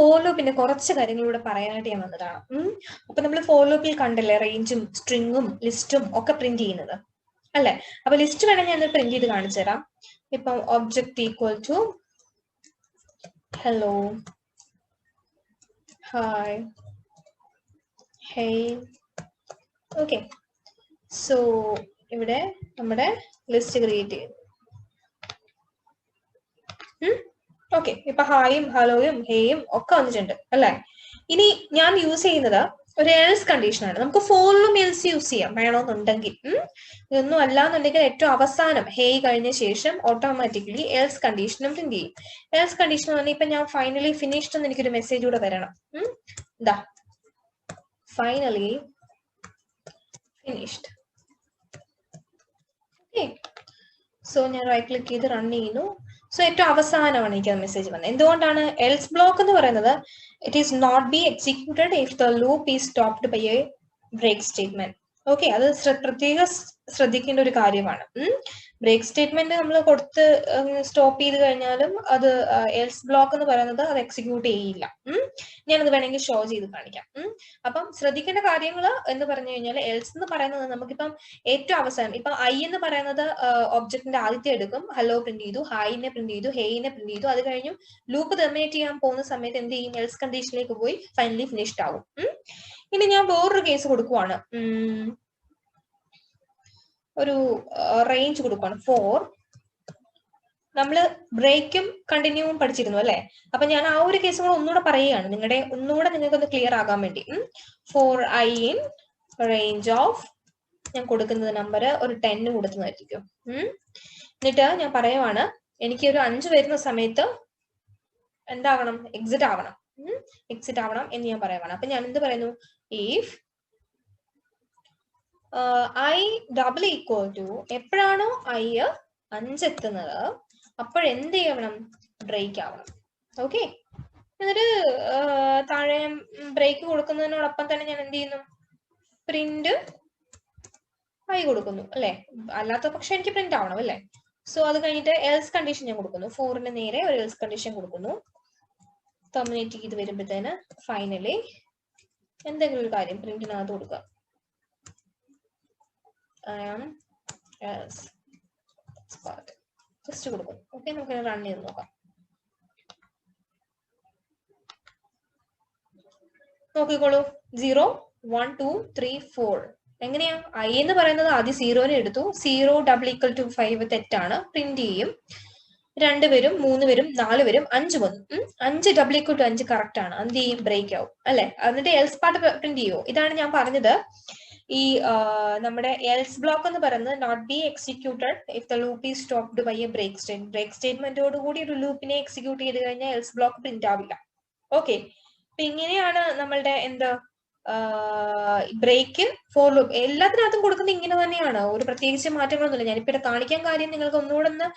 Four ലൂപ്പിന്റെ കുറച്ച് കാര്യങ്ങളിലൂടെ പറയാനായിട്ട് ഞാൻ വന്നതാണ്. അപ്പൊ നമ്മൾ ഫോർ ലൂപ്പിൽ കണ്ടല്ലേ റേഞ്ചും സ്ട്രിങ്ങും ലിസ്റ്റും ഒക്കെ പ്രിന്റ് ചെയ്യുന്നത് അല്ലെ? അപ്പൊ ലിസ്റ്റ് വേണമെങ്കിൽ ഞാൻ പ്രിന്റ് ചെയ്ത് കാണിച്ചു തരാം. ഇപ്പം object equal to hello, hi, hey. Okay, so ഇവിടെ നമ്മുടെ ലിസ്റ്റ് ക്രിയേറ്റ് ചെയ്തു. ഓക്കെ, ഇപ്പൊ ഹായും ഹലോയും ഹേയും ഒക്കെ വന്നിട്ടുണ്ട് അല്ലെ? ഇനി ഞാൻ യൂസ് ചെയ്യുന്നത് ഒരു എൽസ് കണ്ടീഷനാണ്. നമുക്ക് ഫോറിലും എൽസ് യൂസ് ചെയ്യാം വേണമെന്നുണ്ടെങ്കിൽ. ഇതൊന്നും അല്ലാന്നുണ്ടെങ്കിൽ ഏറ്റവും അവസാനം ഹേയ് കഴിഞ്ഞ ശേഷം ഓട്ടോമാറ്റിക്കലി എൽസ് കണ്ടീഷനും പ്രിന്റ് ചെയ്യും. എൽസ് കണ്ടീഷൻ പറഞ്ഞാൽ ഇപ്പൊ ഞാൻ ഫൈനലി ഫിനിഷ്ഡ് എന്ന് എനിക്കൊരു മെസ്സേജ് കൂടെ വരണം. ഇതാ ഫൈനലി ഫിനിഷ്ഡ്. ഓക്കെ, സോ ഞാൻ റൈറ്റ് ക്ലിക്ക് ചെയ്ത് റൺ ചെയ്യുന്നു. സോ ഏറ്റവും അവസാനമാണ് എനിക്ക് മെസ്സേജ് വന്നത്. എന്തുകൊണ്ടാണ്? എൽസ് ബ്ലോക്ക് എന്ന് പറയുന്നത് it is not be executed if the loop is stopped by a break statement. Okay, അത് പ്രത്യേകം ശ്രദ്ധിക്കേണ്ട ഒരു കാര്യമാണ്. ബ്രേക്ക് സ്റ്റേറ്റ്മെന്റ് നമ്മൾ കൊടുത്ത് സ്റ്റോപ്പ് ചെയ്ത് കഴിഞ്ഞാലും അത് എൽസ് ബ്ലോക്ക് എന്ന് പറയുന്നത് അത് എക്സിക്യൂട്ട് ചെയ്യില്ല. ഞാനത് വേണമെങ്കിൽ ഷോ ചെയ്ത് കാണിക്കാം. അപ്പം ശ്രദ്ധിക്കേണ്ട കാര്യങ്ങൾ എന്ന് പറഞ്ഞു കഴിഞ്ഞാൽ എൽസ് എന്ന് പറയുന്നത് നമുക്കിപ്പം ഏറ്റവും അവസാനം ഇപ്പൊ ഐ എന്ന് പറയുന്നത് ഒബ്ജക്റ്റിന്റെ ആദ്യത്തെ എടുക്കും, ഹലോ പ്രിന്റ് ചെയ്തു, ഹായിനെ പ്രിന്റ് ചെയ്തു, ഹേയിനെ പ്രിന്റ് ചെയ്തു. അത് കഴിഞ്ഞു ലൂപ്പ് ടെർമിനേറ്റ് ചെയ്യാൻ പോകുന്ന സമയത്ത് എന്ത് ചെയ്യും? എൽസ് കണ്ടീഷനിലേക്ക് പോയി ഫൈനലി ഫിനിഷ്ഡ് ആവും. ഇനി ഞാൻ വേറൊരു കേസ് കൊടുക്കുവാണ്. ഒരു റേഞ്ച് കൊടുക്കുവാണ്. ഫോർ നമ്മള് ബ്രേക്കും കണ്ടിന്യൂവും പഠിച്ചിരുന്നു അല്ലെ? അപ്പൊ ഞാൻ ആ ഒരു കേസ് കൂടെ ഒന്നുകൂടെ പറയുകയാണ്, ഒന്നുകൂടെ നിങ്ങൾക്കൊന്ന് ക്ലിയർ ആകാൻ വേണ്ടി. For I in range of, ഞാൻ കൊടുക്കുന്നത് നമ്പർ ഒരു 10 കൊടുക്കുന്നതായിരിക്കും. എന്നിട്ട് ഞാൻ പറയുവാണ് എനിക്ക് ഒരു 5 വരുന്ന സമയത്ത് എന്താകണം? എക്സിറ്റ് ആവണം. എക്സിറ്റ് ആവണം എന്ന് ഞാൻ പറയുവാണ്. അപ്പൊ ഞാൻ എന്ത് പറയുന്നു? If I double equal to, എപ്പോഴാണോ ഐ 5 എത്തുന്നത് അപ്പോഴെന്ത് ചെയ്യണം? ബ്രേക്ക് ആവണം. ഓക്കെ, എന്നിട്ട് താഴെ ബ്രേക്ക് കൊടുക്കുന്നതിനോടൊപ്പം തന്നെ ഞാൻ എന്ത് ചെയ്യുന്നു? പ്രിന്റ് ഐ കൊടുക്കുന്നു അല്ലെ? അല്ലാത്ത പക്ഷെ എനിക്ക് പ്രിന്റ് ആവണം അല്ലെ? സോ അത് കഴിഞ്ഞിട്ട് എൽസ് കണ്ടീഷൻ ഞാൻ കൊടുക്കുന്നു. ഫോറിന് നേരെ ഒരു എൽസ് കണ്ടീഷൻ കൊടുക്കുന്നു. ടെർമിനേറ്റ് ചെയ്ത് വരുമ്പോഴത്തേന് ഫൈനലി എന്തെങ്കിലും ഒരു കാര്യം പ്രിന്റിനകത്ത് കൊടുക്കുക. ജസ്റ്റ് കൊടുക്കുന്നു. ഓക്കെ, നമുക്ക് റൺ ചെയ്ത് നോക്കാം. നോക്കിക്കോളൂ, 0 1 2 3 4. എങ്ങനെയാ? ഐ എന്ന് പറയുന്നത് ആദ്യം 0നെ എടുത്തു. 0 ഡബിൾ ഈക്വൽ ടു 5 തെറ്റാണ്, പ്രിന്റ് ചെയ്യും. 2 വരും, 3 വരും, 4 വരും, 5 വന്നു. 5 ഡബിൾ ഈക്വൽ ടു 5 കറക്റ്റ് ആണ്. എന്ത് ചെയ്യും? ബ്രേക്ക് ആവും അല്ലെ? എന്നിട്ട് എൽസ് പാർട്ട് പ്രിന്റ് ചെയ്യോ? ഇതാണ് ഞാൻ പറഞ്ഞത്. ഈ നമ്മുടെ എൽസ് ബ്ലോക്ക് എന്ന് പറയുന്നത് not be executed if the loop is stopped by a break statement. Break സ്റ്റേറ്റ്മെന്റോട് കൂടി ഒരു ലൂപ്പിനെ എക്സിക്യൂട്ട് ചെയ്ത് കഴിഞ്ഞാൽ എൽസ് ബ്ലോക്ക് പ്രിന്റ് ആവില്ല. ഓക്കെ, അപ്പൊ ഇങ്ങനെയാണ് നമ്മളുടെ എന്താ ബ്രേക്ക് ഫോർ ലൂപ്പ് എല്ലാത്തിനകത്തും കൊടുക്കുന്നത് ഇങ്ങനെ തന്നെയാണ്. ഒരു പ്രത്യേകിച്ച് മാറ്റങ്ങളൊന്നുമില്ല. ഞാനിപ്പോ ഇവിടെ കാണിക്കാൻ കാര്യം നിങ്ങൾക്ക് ഒന്നുകൂടെ ഒന്ന്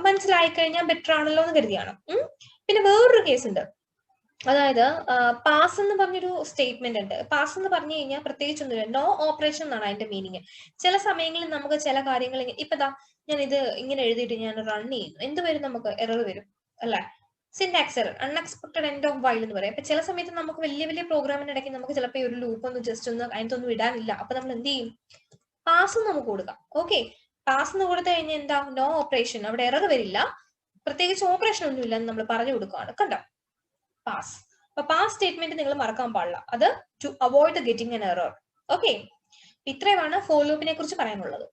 മനസ്സിലായി കഴിഞ്ഞാൽ ബെറ്റർ ആണല്ലോ എന്ന് കരുതിയാണ്. പിന്നെ വേറൊരു കേസ് ഉണ്ട്. അതായത് പാസ് എന്ന് പറഞ്ഞൊരു സ്റ്റേറ്റ്മെന്റ് ഉണ്ട്. പാസ് എന്ന് പറഞ്ഞു കഴിഞ്ഞാൽ പ്രത്യേകിച്ചൊന്നുമില്ല, നോ ഓപ്പറേഷൻ എന്നാണ് അതിന്റെ മീനിങ്. ചില സമയങ്ങളിൽ നമുക്ക് ചില കാര്യങ്ങൾ ഇപ്പതാ ഞാൻ ഇത് ഇങ്ങനെ എഴുതിയിട്ട് ഞാൻ റൺ ചെയ്യുന്നു, എന്ത് വരും? നമുക്ക് എറർ വരും അല്ലെ? Syntax error, unexpected end of while എന്ന് പറയാം. അപ്പൊ ചില സമയത്ത് നമുക്ക് വലിയ വലിയ പ്രോഗ്രാമിന്റെ ഇടയ്ക്ക് നമുക്ക് ചിലപ്പോൾ ഒരു ലൂപ്പ് ഒന്ന് ജസ്റ്റ് ഒന്ന് അതിനൊന്നും ഇടാനില്ല. അപ്പൊ നമ്മൾ എന്ത് ചെയ്യും? പാസ് നമുക്ക് കൊടുക്കാം. ഓക്കെ, പാസ് എന്ന് കൊടുത്തു കഴിഞ്ഞാൽ എന്താ? നോ ഓപ്പറേഷൻ, അവിടെ എറർ വരില്ല, പ്രത്യേകിച്ച് ഓപ്പറേഷൻ ഒന്നും ഇല്ലെന്ന് നമ്മൾ പറഞ്ഞു കൊടുക്കുകയാണ്. കണ്ടോ? പാസ്. അപ്പൊ പാസ് സ്റ്റേറ്റ്മെന്റ് നിങ്ങൾ മറക്കാൻ പാടില്ല. അത് to avoid getting an error. Okay, ഇത്രയുമാണ് ഫോർ ലൂപ്പിനെ കുറിച്ച് പറയാനുള്ളത്.